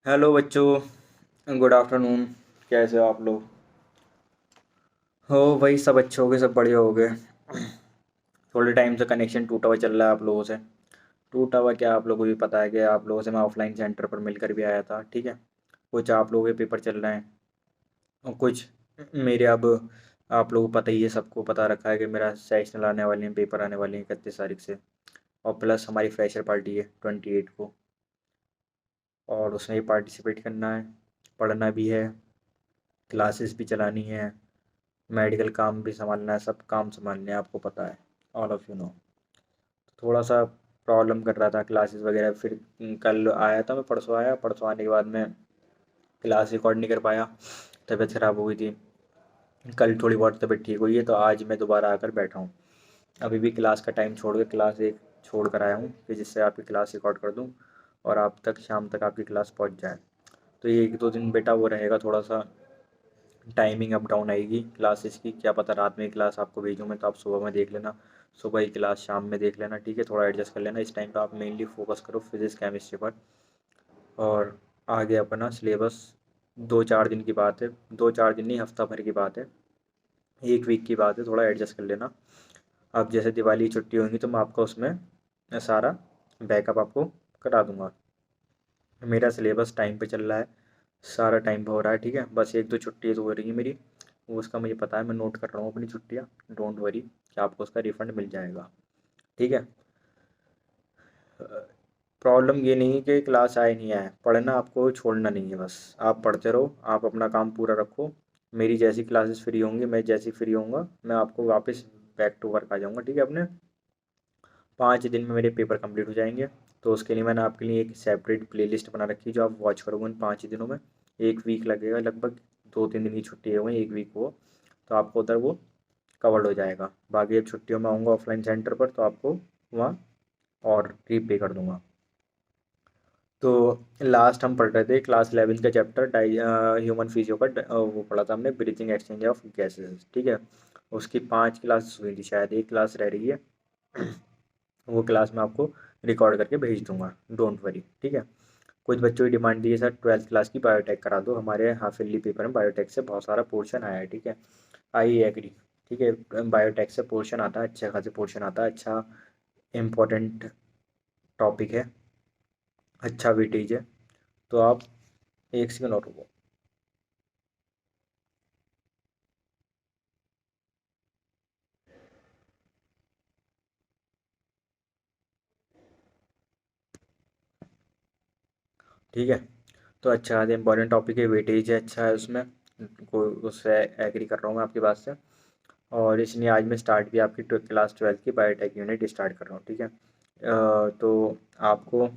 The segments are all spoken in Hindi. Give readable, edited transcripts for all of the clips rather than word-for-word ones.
हेलो बच्चों, गुड आफ्टरनून। कैसे हो आप लोग? हो भाई, सब अच्छे हो गए, सब बढ़िया हो गए। थोड़े टाइम से कनेक्शन टूटा हुआ चल रहा है आप लोगों से। टूटा हुआ क्या, आप लोगों को भी पता है कि आप लोगों से मैं ऑफलाइन सेंटर पर मिलकर भी आया था, ठीक है। कुछ आप लोगों के पेपर चल रहे हैं और कुछ मेरे अब। आप लोगों को पता ही है, सबको पता रखा है कि मेरा सेशनल आने वाले हैं, पेपर आने वाले हैं 31 तारीख से। और प्लस हमारी फ्रेशर पार्टी है 28 को, और उसमें भी पार्टिसिपेट करना है, पढ़ना भी है, क्लासेस भी चलानी है, मेडिकल काम भी संभालना है, सब काम संभालने हैं, आपको पता है, ऑल ऑफ यू नो। थोड़ा सा प्रॉब्लम कर रहा था क्लासेस वगैरह, फिर कल आया था मैं, परसों आया, परसों आने के बाद मैं क्लास रिकॉर्ड नहीं कर पाया, तबीयत ख़राब हो गई थी। कल थोड़ी बहुत तबीयत ठीक हुई है, तो आज मैं दोबारा आकर बैठा हूँ। अभी भी क्लास का टाइम छोड़ के क्लास एक छोड़ कर आया हूँ कि जिससे आपकी क्लास रिकॉर्ड कर दूँ और आप तक शाम तक आपकी क्लास पहुँच जाए। तो ये 1-2 दिन बेटा वो रहेगा, थोड़ा सा टाइमिंग अप डाउन आएगी क्लासेस की, क्या पता रात में क्लास आपको भेजूँ मैं, तो आप सुबह में देख लेना, सुबह ही क्लास शाम में देख लेना, ठीक है। थोड़ा एडजस्ट कर लेना, इस टाइम पे आप मेनली फोकस करो फिजिक्स केमिस्ट्री पर। और आगे अपना सिलेबस 2-4 दिन की बात है, 2-4 दिन नहीं, हफ्ता भर की बात है, 1 वीक की बात है, थोड़ा एडजस्ट कर लेना। अब जैसे दिवाली की छुट्टी होंगी तो मैं आपका उसमें सारा बैकअप आपको करा दूंगा। मेरा सिलेबस टाइम पे चल रहा है, सारा टाइम पे हो रहा है, ठीक है। बस 1-2 छुट्टी तो हो रही है मेरी, वो उसका मुझे पता है, मैं नोट कर रहा हूँ अपनी छुट्टियाँ। डोंट वरी कि आपको उसका रिफ़ंड मिल जाएगा, ठीक है। प्रॉब्लम ये नहीं है कि क्लास आए नहीं आए, पढ़ना आपको छोड़ना नहीं है, बस आप पढ़ते रहो, आप अपना काम पूरा रखो। मेरी जैसी क्लासेस फ्री होंगी, मैं जैसी फ्री होऊंगा, मैं आपको वापस बैक टू वर्क आ जाऊँगा, ठीक है। अपने 5 दिन में मेरे पेपर कंप्लीट हो जाएंगे, तो उसके लिए मैंने आपके लिए एक सेपरेट प्लेलिस्ट बना रखी है जो आप वॉच करोगे उन 5 दिनों में। 1 वीक लगेगा लगभग, 2-3 दिन की छुट्टी है, वही 1 वीक हो, तो आपको उधर वो कवर्ड हो जाएगा। बाकी जब छुट्टियों में आऊँगा ऑफलाइन सेंटर पर, तो आपको वहाँ और रीपे कर दूँगा। तो लास्ट हम पढ़ रहे थे क्लास 11 का चैप्टर डाई ह्यूमन फिजियो का, वो पढ़ा था हमने, ब्रीथिंग एक्सचेंज ऑफ गैसेस, ठीक है। उसकी 5 क्लास हुई थी, शायद एक क्लास रह रही है। वो क्लास मैं आपको रिकॉर्ड करके भेज दूंगा, डोंट वरी, ठीक है। कुछ बच्चों की डिमांड थी सर 12th क्लास की बायोटेक करा दो, हमारे हाफ ईयरली पेपर में बायोटेक से बहुत सारा पोर्शन आया है, ठीक है। आई एग्री, ठीक है, बायोटेक से पोर्शन आता है, अच्छे खासे पोर्शन आता है, अच्छा इम्पोर्टेंट टॉपिक है, अच्छा वेटेज है। तो आप एक सेकंड और रुको। ठीक है, तो अच्छा खासा इंपॉर्टेंट टॉपिक है, वेटेज है, अच्छा है उसमें, को उससे एग्री कर रहा हूँ मैं आपकी बात से। और इसलिए आज मैं स्टार्ट भी आपकी क्लास 12th की बायोटेक यूनिट स्टार्ट कर रहा हूँ, ठीक है। तो आपको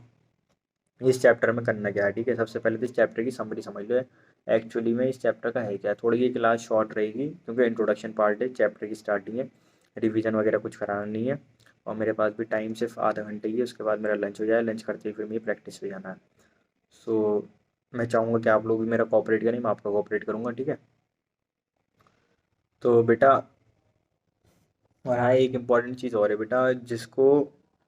इस चैप्टर में करना क्या है, ठीक है। सबसे पहले तो इस चैप्टर की समरी समझ लो। एक्चुअली में इस चैप्टर का है क्या, थोड़ी ये क्लास शॉर्ट रहेगी क्योंकि इंट्रोडक्शन पार्ट है, चैप्टर की स्टार्टिंग है, रिवीजन वगैरह कुछ कराना नहीं है। और मेरे पास भी टाइम सिर्फ आधा घंटे ही है, उसके बाद मेरा लंच हो जाए, लंच करते ही फिर मुझे प्रैक्टिस पे जाना है। सो मैं चाहूँगा कि आप लोग भी मेरा कॉपरेट करें, मैं आपका कॉपरेट करूँगा, ठीक है। तो बेटा, और हाँ, एक इम्पॉर्टेंट चीज़ और है बेटा, जिसको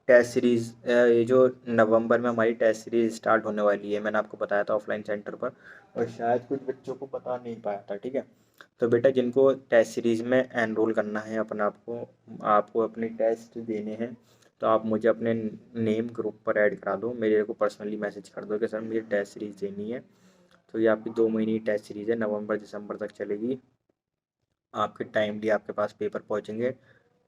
टेस्ट सीरीज़, ये जो नवंबर में हमारी टेस्ट सीरीज़ स्टार्ट होने वाली है, मैंने आपको बताया था ऑफलाइन सेंटर पर, और शायद कुछ बच्चों को पता नहीं पाया था, ठीक है। तो बेटा, जिनको टेस्ट सीरीज़ में एनरोल करना है अपने आपको अपने टेस्ट देने हैं, तो आप मुझे अपने नेम ग्रुप पर ऐड करा दो, मेरे को पर्सनली मैसेज कर दो कि सर मुझे टेस्ट सीरीज़ देनी है। तो ये आपकी 2 महीने की टेस्ट सीरीज़ है, नवंबर दिसंबर तक चलेगी। आपके टाइमली आपके पास पेपर पहुँचेंगे,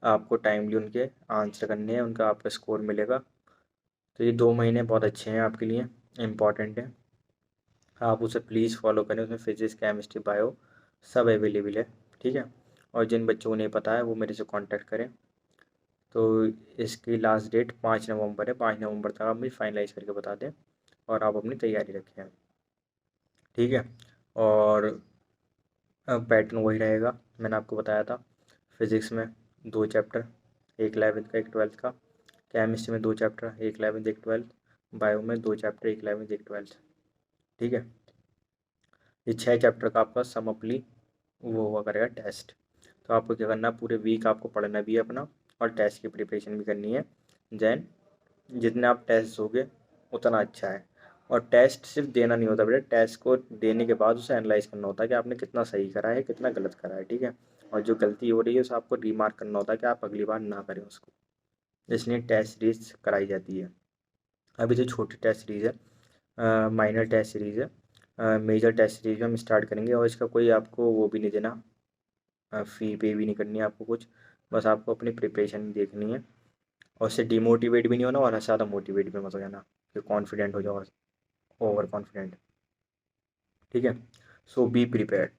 आपको टाइमली उनके आंसर करने हैं, उनका आपका स्कोर मिलेगा। तो ये 2 महीने बहुत अच्छे हैं आपके लिए, इम्पॉर्टेंट है, आप उसे प्लीज़ फॉलो करें, उसमें फिजिक्स केमिस्ट्री बायो सब अवेलेबल है, ठीक है। और जिन बच्चों को नहीं पता है वो मेरे से कांटेक्ट करें। तो इसकी लास्ट डेट 5 नवंबर है, 5 नवंबर तक आप मुझे फाइनलाइज करके बता दें, और आप अपनी तैयारी रखें, ठीक है। और पैटर्न वही रहेगा, मैंने आपको बताया था। फिज़िक्स में 2 चैप्टर, एक 11th का एक 12th का। केमिस्ट्री में 2 चैप्टर, एक 11th एक 12th। बायो में 2 चैप्टर, एक 11th एक 12th, ठीक है। ये 6 चैप्टर का आपका समअपली वो हुआ करेगा टेस्ट। तो आपको क्या करना है, पूरे वीक आपको पढ़ना भी है अपना, और टेस्ट की प्रिपरेशन भी करनी है। जैन जितने आप टेस्ट दोगे उतना अच्छा है। और टेस्ट सिर्फ देना नहीं होता बेटा, टेस्ट को देने के बाद उसे एनालाइज करना होता है कि आपने कितना सही करा है, कितना गलत करा है, ठीक है। और जो गलती हो रही है उसे आपको रीमार्क करना होता है कि आप अगली बार ना करें उसको, इसलिए टेस्ट सीरीज कराई जाती है। अभी जो छोटी टेस्ट सीरीज़ है, माइनर टेस्ट सीरीज़ है, मेजर टेस्ट सीरीज में हम स्टार्ट करेंगे, और इसका कोई आपको वो भी नहीं देना, फ़ी पे भी नहीं करनी है आपको कुछ, बस आपको अपनी प्रिपरेशन देखनी है, और उससे डिमोटिवेट भी नहीं होना और ज़्यादा मोटिवेट भी मत हो जाना कि कॉन्फिडेंट हो जाओ, ओवर कॉन्फिडेंट, ठीक है। सो बी प्रिपेयर्ड।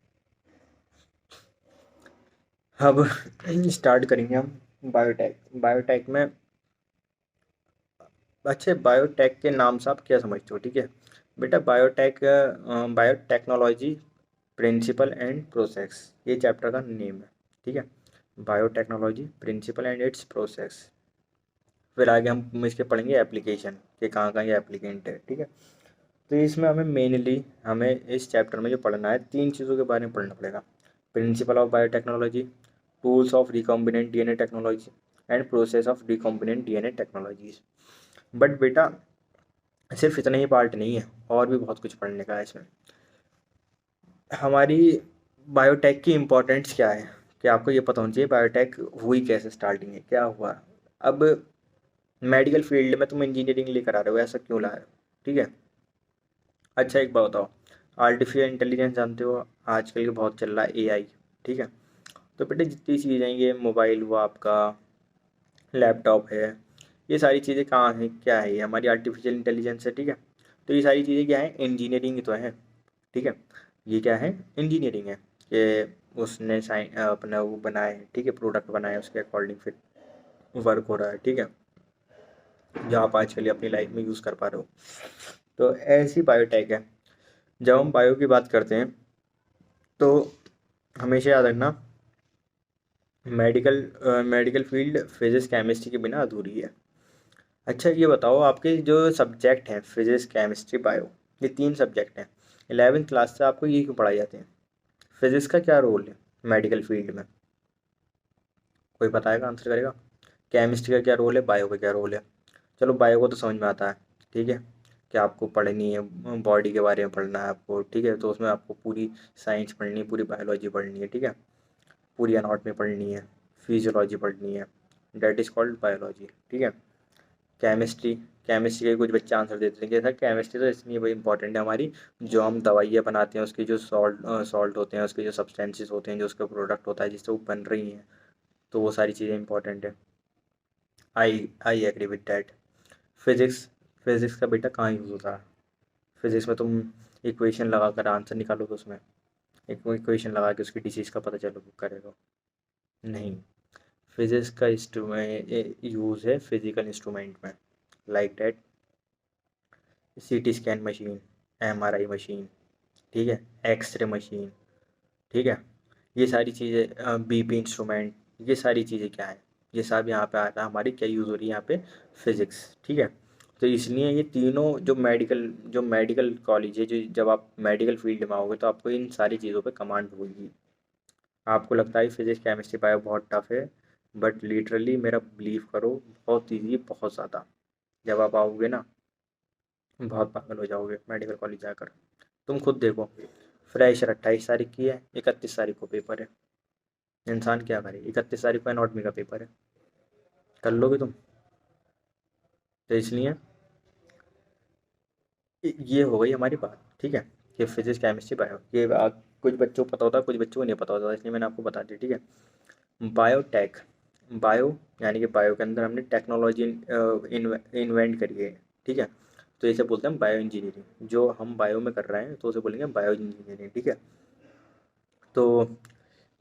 अब स्टार्ट करेंगे हम बायोटेक। बायोटेक में, अच्छे बायोटेक के नाम से आप क्या समझते हो, ठीक है बेटा। Biotech, biotechnology principle and process, ये चैप्टर का नेम है, ठीक है। Biotechnology principle and it's process. फिर आगे हम इसके पढ़ेंगे एप्लीकेशन के कहाँ कहाँ ये एप्लीकेंट है, ठीक है। तो इसमें हमें मेनली, हमें इस चैप्टर में जो पढ़ना है, तीन चीज़ों के बारे में पढ़ना पड़ेगा। Principle of biotechnology, tools of recombinant DNA technology and process of recombinant DNA technologies. But बेटा सिर्फ इतना ही पार्ट नहीं है, और भी बहुत कुछ पढ़ने का है इसमें। हमारी बायोटेक की इम्पोर्टेंस क्या है, कि आपको ये पता होना चाहिए बायोटेक हुई कैसे, स्टार्टिंग है क्या हुआ। अब मेडिकल फील्ड में तुम इंजीनियरिंग लेकर आ रहे हो, ऐसा क्यों ला रहे हो, ठीक है। अच्छा एक बात बताओ, आर्टिफिशियल इंटेलिजेंस जानते हो, आजकल के बहुत चल रहा है एआई, ठीक है। तो बेटे जितनी चीज़ें, ये मोबाइल हुआ आपका, लैपटॉप है, ये सारी चीज़ें कहाँ हैं, क्या है, ये हमारी आर्टिफिशियल इंटेलिजेंस है, ठीक है। तो ये सारी चीज़ें क्या है, इंजीनियरिंग तो है, ठीक है। ये क्या है, इंजीनियरिंग है, कि उसने अपना वो बनाए है, ठीक है, प्रोडक्ट बनाए, उसके अकॉर्डिंग फिर वर्क हो रहा है, ठीक है, जो आप आजकल अपनी लाइफ में यूज़ कर पा रहे हो। तो ऐसी बायोटेक है। जब हम बायो की बात करते हैं तो हमेशा याद रखना, medical medical field physics chemistry के बिना अधूरी है। अच्छा ये बताओ, आपके जो सब्जेक्ट हैं फिजिक्स केमिस्ट्री बायो, ये तीन सब्जेक्ट हैं, 11th क्लास से आपको ये क्यों पढ़ाए जाते हैं। फिजिक्स का क्या रोल है मेडिकल फील्ड में, कोई बताएगा, आंसर करेगा। केमिस्ट्री का क्या रोल है, बायो का क्या रोल है। चलो बायो को तो समझ में आता है, ठीक है, कि आपको पढ़नी है, बॉडी के बारे में पढ़ना है आपको, ठीक है, तो उसमें आपको पूरी साइंस पढ़नी है, पूरी बायोलॉजी पढ़नी है, ठीक है, पूरी एनाटॉमी पढ़नी है, फिजियोलॉजी पढ़नी है, डेट इज़ कॉल्ड बायोलॉजी, ठीक है। केमिस्ट्री, केमिस्ट्री के कुछ बच्चे आंसर देते हैं कि सर केमिस्ट्री तो इसलिए बड़ी इंपॉर्टेंट है हमारी, जो हम दवाइयाँ बनाते हैं उसके जो सॉल्ट होते हैं, उसके जो सब्सटेंसेस होते हैं, जो उसका प्रोडक्ट होता है जिससे वो बन रही हैं, तो वो सारी चीज़ें इंपॉर्टेंट है। I agree with that. Physics, physics का बेटा कहाँ यूज़ होता है, फिजिक्स में तुम इक्वेशन लगा कर आंसर निकालो तो उसमें, एक इक्वेशन लगा के उसकी डिसीज़ का पता चलो करेगा, नहीं। फिजिक्स का इंस्ट्रूमेंट यूज़ है फिजिकल इंस्ट्रूमेंट में, like that CT scan machine, MRI machine, ठीक है, एक्सरे मशीन, ठीक है, ये सारी चीज़ें, बीपी इंस्ट्रूमेंट, ये सारी चीज़ें क्या है, ये सब यहाँ पे आता है, हमारी क्या यूज़ हो रही है यहाँ पे, फिज़िक्स, ठीक है। तो इसलिए ये तीनों जो मेडिकल कॉलेज है, जो जब आप मेडिकल फील्ड में आओगे तो आपको इन सारी चीज़ों पे कमांड होगी। आपको लगता है फिजिक्स केमिस्ट्री बायो बहुत टफ है, बट लिटरली मेरा बिलीव करो, बहुत ईजी, बहुत ज़्यादा। जब आप आओगे ना, बहुत पागल हो जाओगे मेडिकल कॉलेज जाकर। तुम खुद देखो, फ्रेशर 28 तारीख की है, 31 तारीख को पेपर है, इंसान क्या करे, 31 तारीख को एनाटॉमी का पेपर है, कर लोगे तुम। तो इसलिए ये हो गई हमारी बात, ठीक है, कि फिजिक्स केमिस्ट्री बायो, ये कुछ बच्चों को पता होता है, कुछ बच्चों को नहीं पता होता, इसलिए मैंने आपको बता दिया, ठीक है। बायोटेक, बायो यानी कि बायो के अंदर हमने टेक्नोलॉजी इन्वेंट करी है, ठीक है। तो इसे बोलते हैं बायो इंजीनियरिंग, जो हम बायो में कर रहे हैं तो उसे बोलेंगे बायो इंजीनियरिंग, ठीक है। तो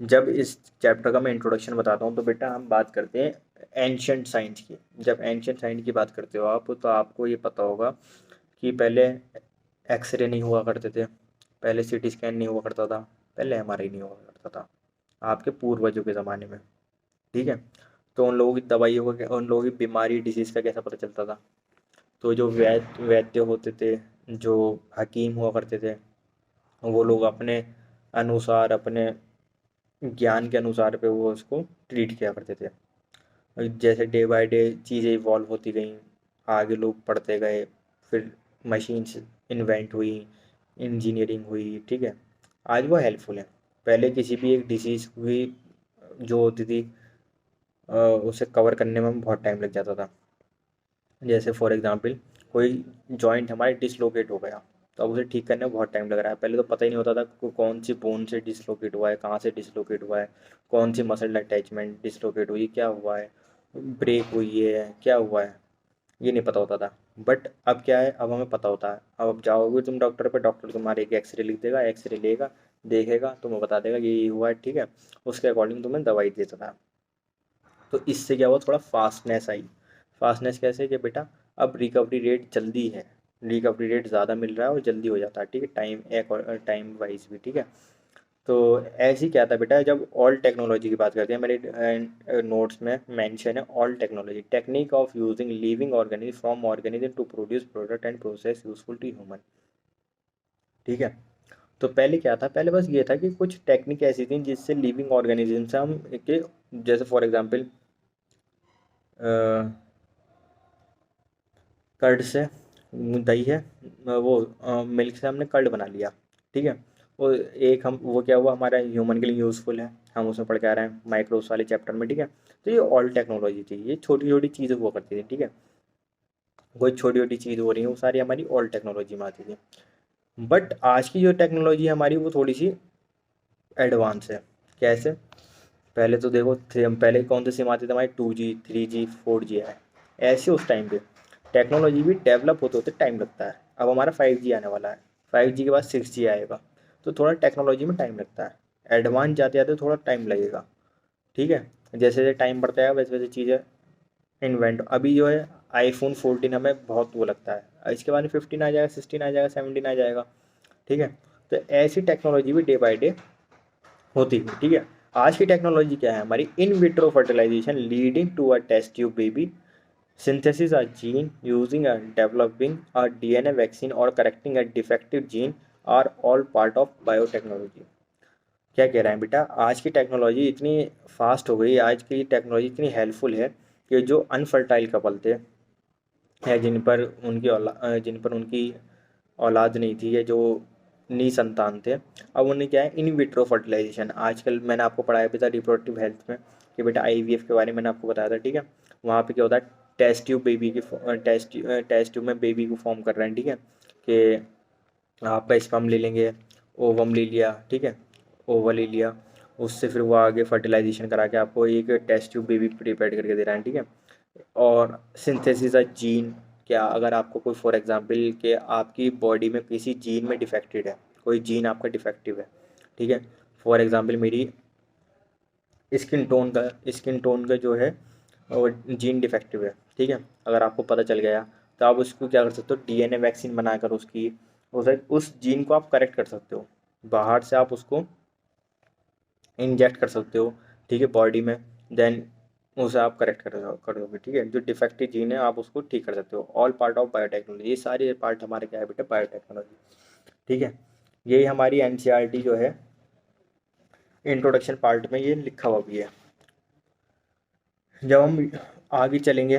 जब इस चैप्टर का मैं इंट्रोडक्शन बताता हूँ तो बेटा हम बात करते हैं एंशंट साइंस की। जब एंशंट साइंस की बात करते हो आप, तो आपको ये पता होगा कि पहले एक्सरे नहीं हुआ करते थे, पहले सीटी स्कैन नहीं हुआ करता था, पहले एमआरआई नहीं हुआ करता था, आपके पूर्वजों के ज़माने में, ठीक है। तो उन लोगों की दवाइयों का, उन लोगों की बीमारी डिसीज़ का कैसा पता चलता था। तो जो वैद्य होते थे, जो हकीम हुआ करते थे, वो लोग अपने अनुसार, अपने ज्ञान के अनुसार पे वो उसको ट्रीट किया करते थे। जैसे डे बाय डे चीज़ें इवॉल्व होती गई, आगे लोग पढ़ते गए, फिर मशीन्स इन्वेंट हुई, इंजीनियरिंग हुई, ठीक है, आज वो हेल्पफुल है। पहले किसी भी एक डिसीज़ हुई जो होती थी उसे कवर करने में बहुत टाइम लग जाता था। जैसे फॉर एग्जांपल कोई जॉइंट हमारे डिसलोकेट हो गया, तो अब उसे ठीक करने में बहुत टाइम लग रहा है। पहले तो पता ही नहीं होता था कि कौन सी बोन से डिसलोकेट हुआ है, कहाँ से डिसलोकेट हुआ है, कौन सी मसल अटैचमेंट डिसलोकेट हुई, क्या हुआ है, ब्रेक हुई है, क्या हुआ है, ये नहीं पता होता था। बट अब क्या है, अब हमें पता होता है। अब जाओगे तुम डॉक्टर पे, डॉक्टर तुम्हारे एक एक्सरे लिख देगा, एक्सरे लेगा, देखेगा, तुम्हें बता देगा ये हुआ है, ठीक है, उसके अकॉर्डिंग तुम्हें दवाई दे देता है। तो इससे क्या हुआ, थोड़ा फास्टनेस आई। फास्टनेस कैसे कि बेटा अब रिकवरी रेट जल्दी है, रिकवरी रेट ज़्यादा मिल रहा है और जल्दी हो जाता है, ठीक है, टाइम एक और टाइम वाइज भी, ठीक है। तो ऐसी क्या था बेटा, जब ऑल टेक्नोलॉजी की बात करते हैं, मेरे नोट्स में मेंशन है all technology technique of using living organism from organism to produce product and process useful to human, ठीक है। तो पहले क्या था, पहले बस ये था कि कुछ टेक्निक ऐसी थी जिससे लिविंग ऑर्गेनिज्म से हम के, जैसे फॉर एग्जांपल कर्ड से, दही है, वो मिल्क से हमने कर्ड बना लिया, ठीक है। वो एक हम वो क्या हुआ, हमारा ह्यूमन के लिए यूज़फुल है, हम उसमें पढ़ के आ रहे हैं माइक्रोब्स वाले चैप्टर में, ठीक है। तो ये ऑल टेक्नोलॉजी थी, ये छोटी छोटी चीज़ें हुआ करती थी, ठीक है। कोई छोटी छोटी चीज़ हो रही है वो सारी हमारी ऑल टेक्नोलॉजी में आती थी। बट आज की जो टेक्नोलॉजी है हमारी वो थोड़ी सी एडवांस है। कैसे, पहले तो देखो पहले कौन से सिम आते थे हमारे, 2G 3G 4G है, ऐसे उस टाइम पे टेक्नोलॉजी भी डेवलप होते होते टाइम लगता है। अब हमारा 5G आने वाला है, 5G के बाद 6G आएगा, तो थोड़ा टेक्नोलॉजी में टाइम लगता है, एडवांस जाते जाते थोड़ा टाइम लगेगा, ठीक है। जैसे जैसे टाइम बढ़ता है वैसे वैसे चीज़ें इन्वेंट, अभी जो है iPhone 14 हमें बहुत वो लगता है, इसके बाद 15 आ जाएगा, 16 आ जाएगा, 17 आ जाएगा, ठीक है। तो ऐसी टेक्नोलॉजी भी डे बाई डे होती है, ठीक है। आज की टेक्नोलॉजी क्या है हमारी, in vitro fertilization leading to a test tube baby, synthesis a gene using a developing a DNA vaccine or correcting a defective gene are all part of biotechnology। क्या कह रहे हैं बेटा, आज की टेक्नोलॉजी इतनी फास्ट हो गई, आज की टेक्नोलॉजी इतनी हेल्पफुल है कि जो अनफर्टाइल कपल थे, या जिन पर उनकी औलाद नहीं थी, या जो निसंतान थे, अब उन्हें क्या है, इन विट्रो फर्टिलाइजेशन, आजकल मैंने आपको पढ़ाया भी था रिप्रोडक्टिव हेल्थ में कि बेटा IVF के बारे में मैंने आपको बताया था, ठीक है। वहाँ पे क्या होता है, टेस्ट ट्यूब बेबी की टेस्ट ट्यूब में बेबी को फॉर्म कर रहे हैं, ठीक है, कि आपका स्पर्म ले लेंगे, ओवम ले लिया, ठीक है, ओवल ले लिया, उससे फिर वो आगे फर्टिलाइजेशन करा के आपको एक टेस्ट ट्यूब बेबी प्रिपेयर करके दे रहा है, ठीक है। और सिंथेसिस अ जीन, क्या अगर आपको कोई फॉर एग्जांपल कि आपकी बॉडी में किसी जीन में डिफेक्टेड है, कोई जीन आपका डिफेक्टिव है, ठीक है, फॉर एग्जांपल मेरी स्किन टोन का जो है वो जीन डिफेक्टिव है, ठीक है, अगर आपको पता चल गया तो आप उसको क्या कर सकते हो, DNA वैक्सीन बनाकर उसकी उस जीन को आप करेक्ट कर सकते हो, बाहर से आप उसको इंजेक्ट कर सकते हो, ठीक है, बॉडी में, देन उसे आप करेक्ट कर दोगे, ठीक है, जो डिफेक्टिव जीन है आप उसको ठीक कर सकते हो। ऑल पार्ट ऑफ बायोटेक्नोलॉजी, ये सारे पार्ट हमारे क्या है बेटा, बायोटेक्नोलॉजी, ठीक है। यही हमारी NCERT जो है इंट्रोडक्शन पार्ट में ये लिखा हुआ भी है। जब हम आगे चलेंगे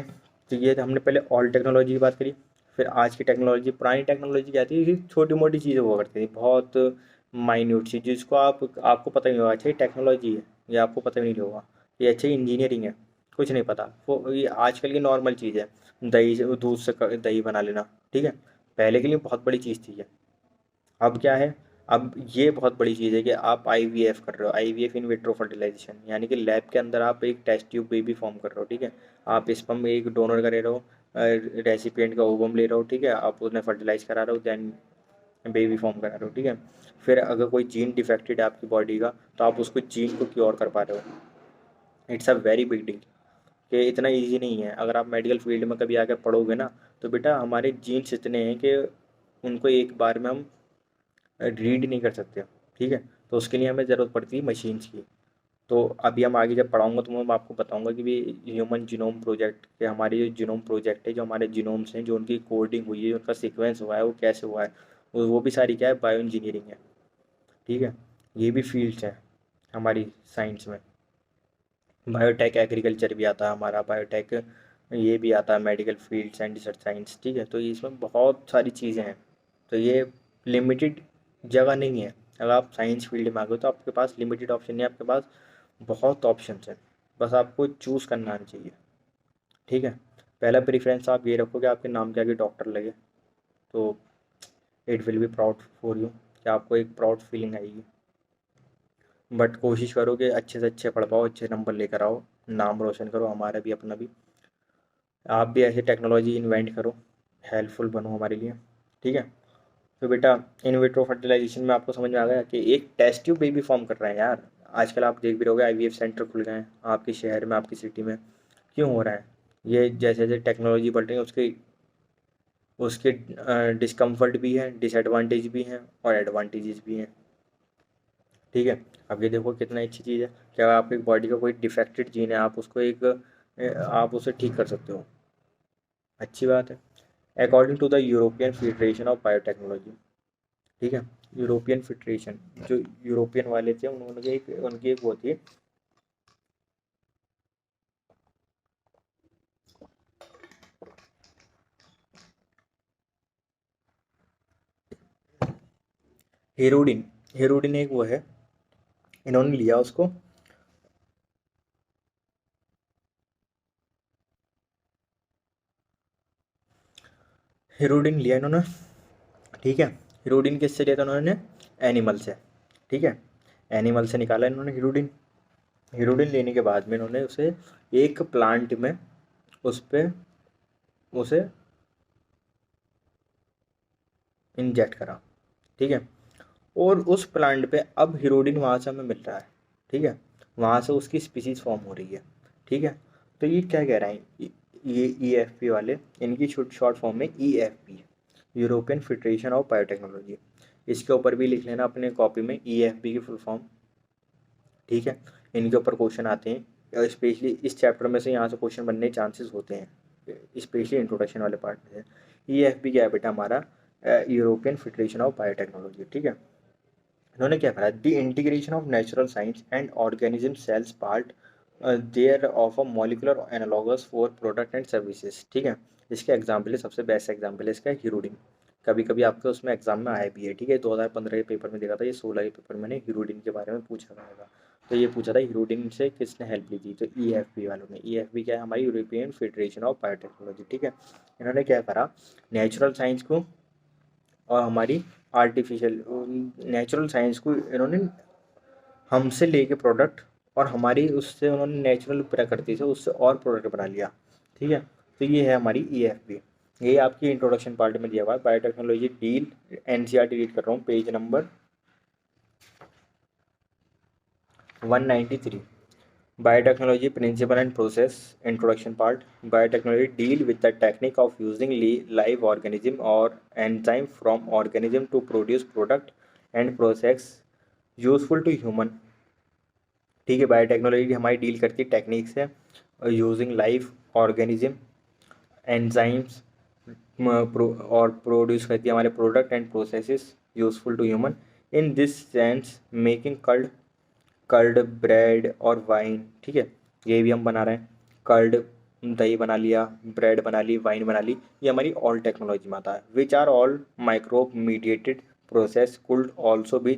तो ये तो हमने पहले ऑल टेक्नोलॉजी की बात करी, फिर आज की टेक्नोलॉजी। पुरानी टेक्नोलॉजी क्या थी कि छोटी मोटी चीज़ें हुआ करती थी, बहुत माइन्यूट सी, जिसको आपको पता नहीं होगा अच्छा ये टेक्नोलॉजी है, ये आपको पता भी नहीं होगा ये अच्छा इंजीनियरिंग है, कुछ नहीं पता, वो ये आजकल की नॉर्मल चीज़ है, दही से दूध से दही बना लेना, ठीक है। पहले के लिए बहुत बड़ी चीज़ थी ये। अब क्या है, अब ये बहुत बड़ी चीज़ है कि आप IVF कर रहे हो, IVF इन विट्रो फर्टिलाइजेशन, यानी कि लैब के अंदर आप एक टेस्ट ट्यूब बेबी फॉर्म कर रहे हो, ठीक है। आप स्पर्म एक डोनर का ले रहे हो, रेसिपिएंट का ओवम ले रहे हो, ठीक है, आप उन्हें फर्टिलाइज करा रहे हो, देन बेबी फॉर्म करा रहे हो, ठीक है। फिर अगर कोई जीन डिफेक्टेड है आपकी बॉडी का तो आप उसको जीन को क्योर कर पा रहे हो। It's a very big deal, कि इतना इजी नहीं है। अगर आप मेडिकल फील्ड में कभी आके पढ़ोगे ना तो बेटा हमारे जीन्स इतने हैं कि उनको एक बार में हम रीड नहीं कर सकते, ठीक है। तो उसके लिए हमें ज़रूरत पड़ती है मशीन्स की। तो अभी हम आगे जब पढ़ाऊँगा तो मैं आपको बताऊँगा कि भी ह्यूमन जीनोम प्रोजेक्ट के, हमारे जो जीनोम प्रोजेक्ट है, जो हमारे जीनोम्स हैं, जो उनकी कोडिंग हुई है, उनका सीक्वेंस हुआ है, वो कैसे हुआ है, वो भी सारी क्या है, बायो इंजीनियरिंग है, ठीक है। ये भी फील्ड्स हैं हमारी साइंस में। बायोटेक एग्रीकल्चर भी आता है हमारा, बायोटेक ये भी आता है medical fields and research science, ठीक है। तो इसमें बहुत सारी चीज़ें हैं, तो ये लिमिटेड जगह नहीं है। अगर आप साइंस फील्ड में आ गए तो आपके पास लिमिटेड ऑप्शन नहीं है, आपके पास बहुत ऑप्शंस हैं, बस आपको चूज़ करना आना चाहिए, ठीक है। पहला प्रेफरेंस आप ये रखो कि आपके नाम के आगे डॉक्टर लगे, तो it will be proud for you, कि आपको एक प्राउड फीलिंग आएगी। बट कोशिश करो कि अच्छे से अच्छे पढ़ पाओ, अच्छे नंबर लेकर आओ, नाम रोशन करो, हमारा भी अपना भी। आप भी ऐसी टेक्नोलॉजी इन्वेंट करो, हेल्पफुल बनो हमारे लिए, ठीक है। तो बेटा, इन विट्रो फर्टिलाइजेशन में आपको समझ में आ गया कि एक टेस्ट ट्यूब बेबी फॉर्म कर रहे हैं यार। आजकल आप देख भी रहोगे आईवीएफ सेंटर खुल गए हैं आपके शहर में, आपकी सिटी में। क्यों हो रहा है ये? जैसे जैसे टेक्नोलॉजी बढ़ रही है उसके उसके डिस्कम्फर्ट भी हैं, डिसएडवांटेज भी हैं और एडवांटेजेस भी हैं, ठीक है। अब ये देखो कितना अच्छी चीज़ है कि अगर आपकी बॉडी का कोई डिफेक्टेड जीन है, आप उसको एक आप उसे ठीक कर सकते हो, अच्छी बात है। According to the European Federation of biotechnology, ठीक है। यूरोपियन फेडरेशन, जो यूरोपियन वाले थे उन्होंने एक उनकी एक वो थी, हेरोडिन। हेरोडिन एक वो है, इन्होंने लिया उसको, हेरोडिन लिया इन्होंने, ठीक है। हीरोडिन किससे लिया था उन्होंने? एनिमल से, ठीक है। एनिमल से निकाला इन्होंने हीरोडिन। हीरोडिन लेने के बाद में इन्होंने उसे एक प्लांट में उस पे उसे इंजेक्ट करा, ठीक है। और उस प्लांट पे अब हीरोडिन वहाँ से हमें मिल रहा है, ठीक है। वहाँ से उसकी स्पीसीज फॉर्म हो रही है, ठीक है। तो ये क्या कह रहे हैं, ये EFP वाले, इनकी शॉर्ट फॉर्म में EFP, European Federation of biotechnology. इसके ऊपर भी लिख लेना अपने कॉपी में EFP की फुल फॉर्म, ठीक है। इनके ऊपर क्वेश्चन आते हैं, स्पेशली इस चैप्टर में से यहाँ से क्वेश्चन बनने के चांसेस होते हैं, स्पेशली इंट्रोडक्शन वाले पार्ट में से। EFP क्या है बेटा हमारा? यूरोपियन फेडरेशन ऑफ बायोटेक्नोलॉजी, ठीक है। इन्होंने क्या करा, the integration of natural science and organism cells part there of a molecular analogous for product and services, ठीक है। इसके एग्जाम्पल है, सबसे बेस्ट एग्जाम्पल है इसका हीरोडिन। कभी कभी आपके उसमें एग्जाम में आया भी है, ठीक है। 2015 के पेपर में देखा था, ये 16 के पेपर में मैंने हीरोडिन के बारे में पूछा गया था। तो ये पूछा था हीरोडिन से किसने हेल्प ली थी, तो EFP वालों ने। EFP क्या है? हमारी यूरोपियन फेडरेशन ऑफ बायोटेक्नोलॉजी, ठीक है। इन्होंने क्या करा, नेचुरल साइंस को और हमारी आर्टिफिशियल नेचुरल साइंस को इन्होंने हमसे लेके प्रोडक्ट, और हमारी उससे उन्होंने नेचुरल प्रकृति से उससे और प्रोडक्ट बना लिया, ठीक है। तो ये है हमारी EFP। ये आपकी इंट्रोडक्शन पार्ट में दिया हुआ है, बायोटेक्नोलॉजी डील, NCERT रीड कर रहा हूँ, page number 193। Biotechnology principle and process introduction part. Biotechnology deal with the technique of using live organism or enzyme from organism to produce product and process useful to human, ठीक है। बायोटेक्नोलॉजी हमारी डील करती है टेक्निक से, यूजिंग लाइव ऑर्गेनिज्म, एंजाइम्स, और प्रोड्यूस करती है हमारे product and processes useful to human. In this sense making curd, curd bread और वाइन, ठीक है। ये भी हम बना रहे हैं, कर्ड दही बना लिया, ब्रेड बना ली, वाइन बना ली, ये हमारी ऑल टेक्नोलॉजी में आता है। Which are all microbe mediated process could also be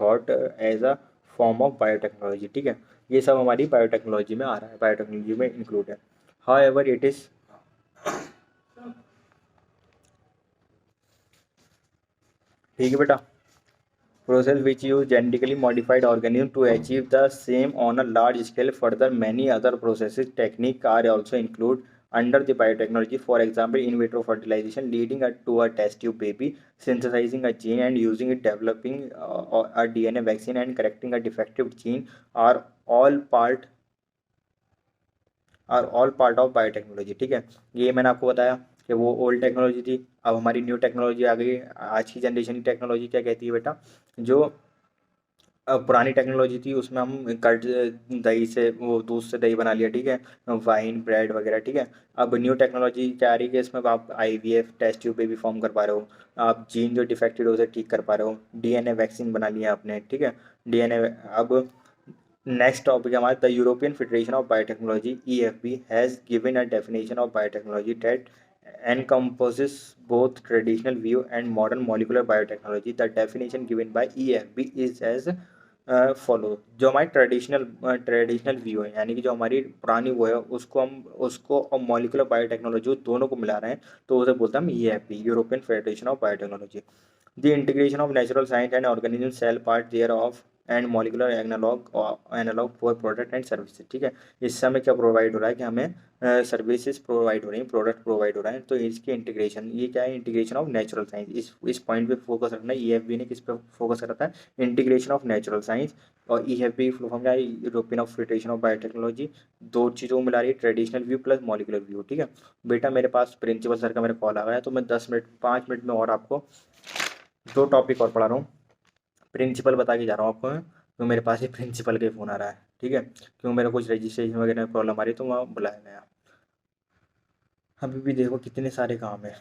thought as a form of biotechnology, ठीक है। ये सब हमारी बायोटेक्नोलॉजी में आ रहा है, बायोटेक्नोलॉजी में इंक्लूड है। हाउ एवर इट इज़, ठीक है बेटा, process which use genetically modified organism to achieve the same on a large scale. Further, many other processes technique are also included under the biotechnology. For example, in vitro fertilization, leading to a test tube baby, synthesizing a gene and using it, developing a DNA vaccine and correcting a defective gene are all part of biotechnology, ठीक है। ये मैंने आपको बताया कि वो ओल्ड टेक्नोलॉजी थी, अब हमारी न्यू टेक्नोलॉजी आ गई। आज की जनरेशन की टेक्नोलॉजी क्या कहती है बेटा? जो पुरानी टेक्नोलॉजी थी उसमें हम कर्ड, दही से, वो दूध से दही बना लिया, ठीक है, वाइन ब्रेड वगैरह, ठीक है। अब न्यू टेक्नोलॉजी क्या आ रही है इसमें, आप IVF test tube baby form कर पा रहे हो, आप जीन जो डिफेक्टेड हो उसे ठीक कर पा रहे हो, DNA वैक्सीन बना लिया आपने, ठीक है। DNA अब नेक्स्ट टॉपिक है हमारा the European Federation of biotechnology EFB has given a definition of biotechnology that encompasses both traditional view and modern molecular biotechnology. The definition given by EFB is as follow. जो हमारी ट्रेडिशनल व्यू है यानी कि जो हमारी पुरानी वो है उसको और मॉलिकुलर बायोटेक्नोलॉजी दोनों को मिला रहे हैं तो उसे बोलते हैं हम EFB, European Federation of Biotechnology. The integration of natural science and organism cell part there of and molecular analog for product and services. ठीक है, इससे हमें क्या प्रोवाइड हो रहा है कि हमें सर्विसेज प्रोवाइड हो रही हैं, प्रोडक्ट प्रोवाइड हो रहा है। तो इसकी इंटीग्रेशन, ये क्या है, इंटीग्रेशन ऑफ नेचुरल साइंस। इस पॉइंट पे फोकस रखना है। EFB ने किस पे फोकस रखा है? Integration of natural science. और EFB फुल फॉर्म क्या है? European of federation of biotechnology. दो चीज़ों को मिला रही है, traditional view plus molecular view. ठीक है बेटा, मेरे पास प्रिंसिपल सर का मेरा कॉल आ गया है तो मैं 5 मिनट में और आपको 2 टॉपिक और पढ़ा रहा हूँ। प्रिंसिपल बता के जा रहा हूँ आपको मैं, तो मेरे पास ही प्रिंसिपल का फ़ोन आ रहा है। ठीक है, क्यों मेरा कुछ रजिस्ट्रेशन वगैरह में प्रॉब्लम आ रही है तो वहाँ बुलाया गया। अभी भी देखो कितने सारे काम है,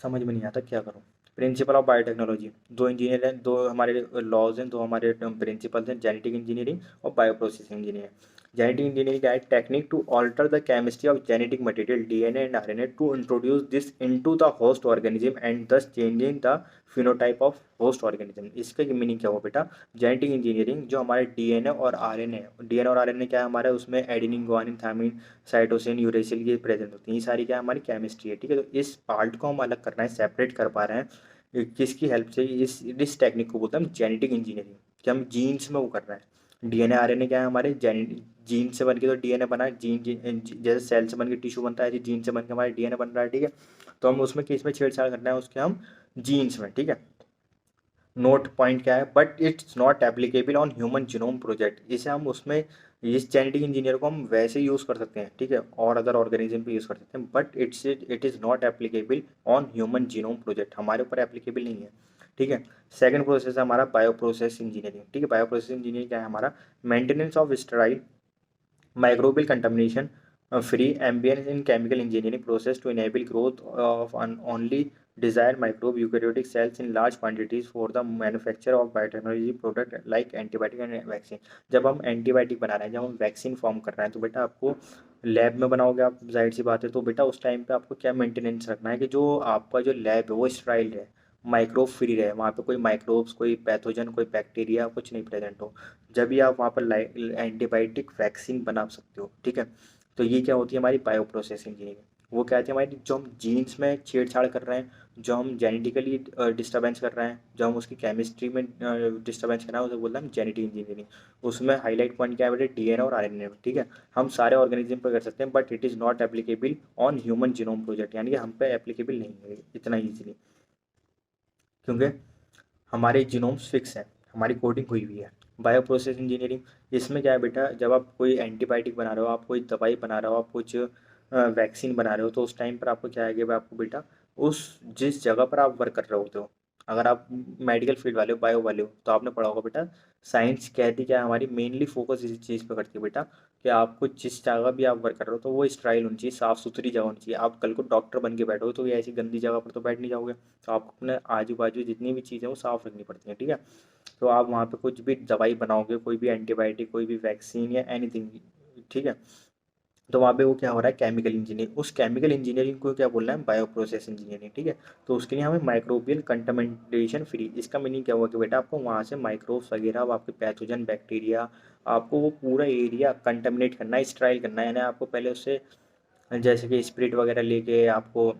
समझ में नहीं आता क्या करूँ। प्रिंसिपल ऑफ बायोटेक्नोलॉजी, 2 इंजीनियर हैं, 2 हमारे लॉज हैं, 2 हमारे प्रिंसिपल्स हैं, जेनेटिक इंजीनियरिंग और bio processing engineer. Genetic engineering क्या है? Technique to alter the chemistry of genetic material DNA and RNA to introduce this into the host organism and thus changing the phenotype of host organism. इसका मीनिंग क्या हुआ बेटा? जेनेटिक इंजीनियरिंग जो हमारे DNA और RNA क्या है हमारे, उसमें adenine, guanine, thymine, cytosine, uracil ये प्रेजेंट होती हैं। ये सारी क्या हमारी केमिस्ट्री है। ठीक है, तो इस पार्ट को हम अलग करना है, सेपरेट कर पा रहे हैं किसकी हेल्प से? इस टेक्निक को बोलते हैं हम जेनेटिक इंजीनियरिंग, कि हम जीन्स में वो कर रहे हैं। DNA RNA क्या है हमारे, जीन से बन के तो DNA बना है, जैसे सेल से बन के टिश्यू बनता है, ऐसे जीन से बन के हमारे DNA बन रहा है। ठीक है, तो हम उसमें किस में छेड़छाड़ करना है, उसके हम जीन्स में। ठीक है, नोट पॉइंट क्या है? But it's not applicable on human genome project. इसे हम उसमें, इस जेनेटिक इंजीनियर को हम वैसे यूज़ कर सकते हैं। ठीक है, और अदर ऑर्गेनिज्म पे यूज़ कर सकते हैं, but it is not applicable on human genome project, हमारे ऊपर एप्लीकेबल नहीं है। ठीक है, सेकंड प्रोसेस है हमारा बायो प्रोसेस इंजीनियरिंग। ठीक है, बायो प्रोसेस इंजीनियरिंग क्या है हमारा? Maintenance of sterile microbial contamination free ambient in chemical engineering process to enable growth of only desired microbe eukaryotic cells in large quantities for the manufacture of biotechnology product like antibiotic and vaccine। जब हम एंटीबायोटिक बना रहे हैं, जब हम वैक्सीन फॉर्म कर रहे हैं, तो बेटा आपको लैब में बनाओगे आप, जाहिर सी बात है। तो बेटा उस टाइम पे आपको क्या मेंटेनेंस रखना है कि जो आपका जो लैब है वो स्टराइल है, माइक्रोब फ्री रहे, वहाँ पे कोई माइक्रोब्स, कोई पैथोजन, कोई बैक्टीरिया कुछ नहीं प्रेजेंट हो। जब भी आप वहाँ पर एंटीबायोटिक वैक्सीन बना सकते हो। ठीक है, तो ये क्या होती है हमारी बायो प्रोसेस इंजीनियरिंग। वो क्या होती है हमारी, जो हम जीन्स में छेड़छाड़ कर रहे हैं, जो हम जेनेटिकली डिस्टर्बेंस कर रहे हैं, जो हम उसकी केमिस्ट्री में डिस्टर्बेंस कर रहे हैं, उसे बोलते हैं हम जेनेटिक इंजीनियरिंग। उसमें हाईलाइट पॉइंट क्या है बेटे? DNA और RNA में। ठीक है, हम सारे ऑर्गेनिज्म पर कर सकते हैं, but it is not applicable on human genome project, यानी कि हम पे एप्लीकेबल नहीं है इतना ईजिली, क्योंकि हमारे जीनोम्स फिक्स हैं, हमारी कोडिंग हुई हुई है। बायो प्रोसेस इंजीनियरिंग, इसमें क्या है बेटा? जब आप कोई एंटीबायोटिक बना रहे हो, आप कोई दवाई बना रहे हो, आप कुछ वैक्सीन बना रहे हो, तो उस टाइम पर आपको क्या है कि आपको बेटा उस जिस जगह पर आप वर्क कर रहे होते हो, अगर आप मेडिकल फील्ड वाले हो, बायो वाले हो, तो आपने पढ़ा होगा बेटा, साइंस कहती क्या है हमारी, मेनली फोकस इसी चीज़ पर करती है बेटा, कि आपको जिस जगह भी आप वर्क कर रहे हो तो वो स्टराइल होनी चाहिए, साफ़ सुथरी जगह होनी चाहिए। आप कल को डॉक्टर बन के बैठोगे तो ये ऐसी गंदी जगह पर तो बैठ नहीं जाओगे, तो आपको अपने आजू बाजू जितनी भी चीज़ें वो साफ़ रखनी पड़ती हैं। ठीक है, तो आप वहाँ पे कुछ भी दवाई बनाओगे, कोई भी एंटीबायोटिक, कोई भी वैक्सीन या एनीथिंग। ठीक है, तो वहाँ पे वो क्या हो रहा है? Chemical engineering. उस केमिकल इंजीनियरिंग को क्या बोल रहे हैं? Bio process engineering. ठीक है, तो उसके लिए हमें माइक्रोबियल कंटामिनेशन फ्री। इसका मीनिंग क्या हुआ कि बेटा आपको वहाँ से माइक्रोब्स वगैरह, आपके पैथोजन, बैक्टीरिया, आपको वो पूरा एरिया कंटामिनेट करना है, स्टराइल करना है, यानी आपको पहले उससे जैसे कि स्प्रिट वगैरह लेके आपको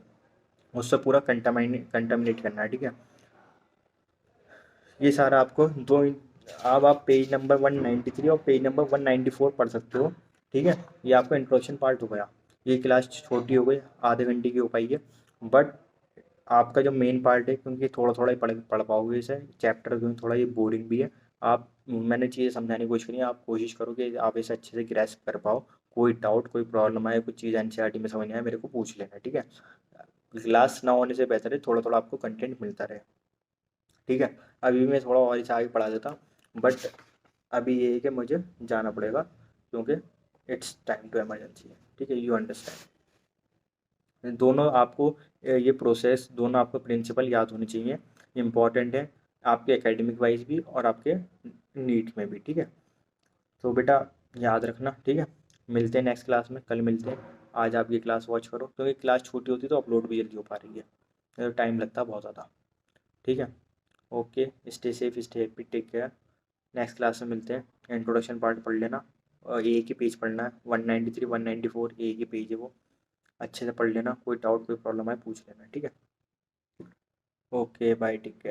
उससे पूरा कंटामिनेट करना है। ठीक है, ये सारा आपको दो, अब आप पेज नंबर 193 और पेज नंबर 194 पढ़ सकते हो। ठीक है, ये आपका इंट्रोडक्शन पार्ट हो गया। ये क्लास छोटी हो गई, आधे घंटे की हो पाई है, बट आपका जो मेन पार्ट है, क्योंकि थोड़ा थोड़ा ही पढ़ पढ़ पाओगे इसे चैप्टर, क्योंकि थोड़ा ये बोरिंग भी है। आप, मैंने चीज़ें समझाने की कोशिश करी है, आप कोशिश करो कि आप इसे अच्छे से ग्रैस्प कर पाओ। कोई डाउट, कोई प्रॉब्लम आए, कुछ चीज़ NCERT में समझ नहीं आए, मेरे को पूछ लेना। ठीक है, क्लास ना होने से बेहतर है थोड़ा थोड़ा आपको कंटेंट मिलता रहे। ठीक है, अभी मैं थोड़ा और इसे आगे पढ़ा देता हूँ, बट अभी ये है कि मुझे जाना पड़ेगा, क्योंकि इट्स टाइम टू इमरजेंसी है। ठीक है, यू अंडरस्टैंड। दोनों आपको ये प्रोसेस, दोनों आपको प्रिंसिपल याद होनी चाहिए, इम्पॉर्टेंट है आपके एकेडमिक वाइज भी और आपके नीट में भी। ठीक है, तो बेटा याद रखना, ठीक है। मिलते हैं नेक्स्ट क्लास में, कल मिलते हैं। आज आपकी क्लास वॉच करो, क्योंकि क्लास छोटी होती तो अपलोड भी जल्दी हो पा रही है, तो टाइम लगता है बहुत ज़्यादा, ठीक है। Okay, stay safe, stay happy, take care. Next class में मिलते हैं। इंट्रोडक्शन पार्ट पढ़ लेना, और एक ही पेज पढ़ना है, 193 194 एक ही पेज है वो, अच्छे से पढ़ लेना। कोई डाउट कोई प्रॉब्लम है पूछ लेना, ठीक है। Okay bye, take care.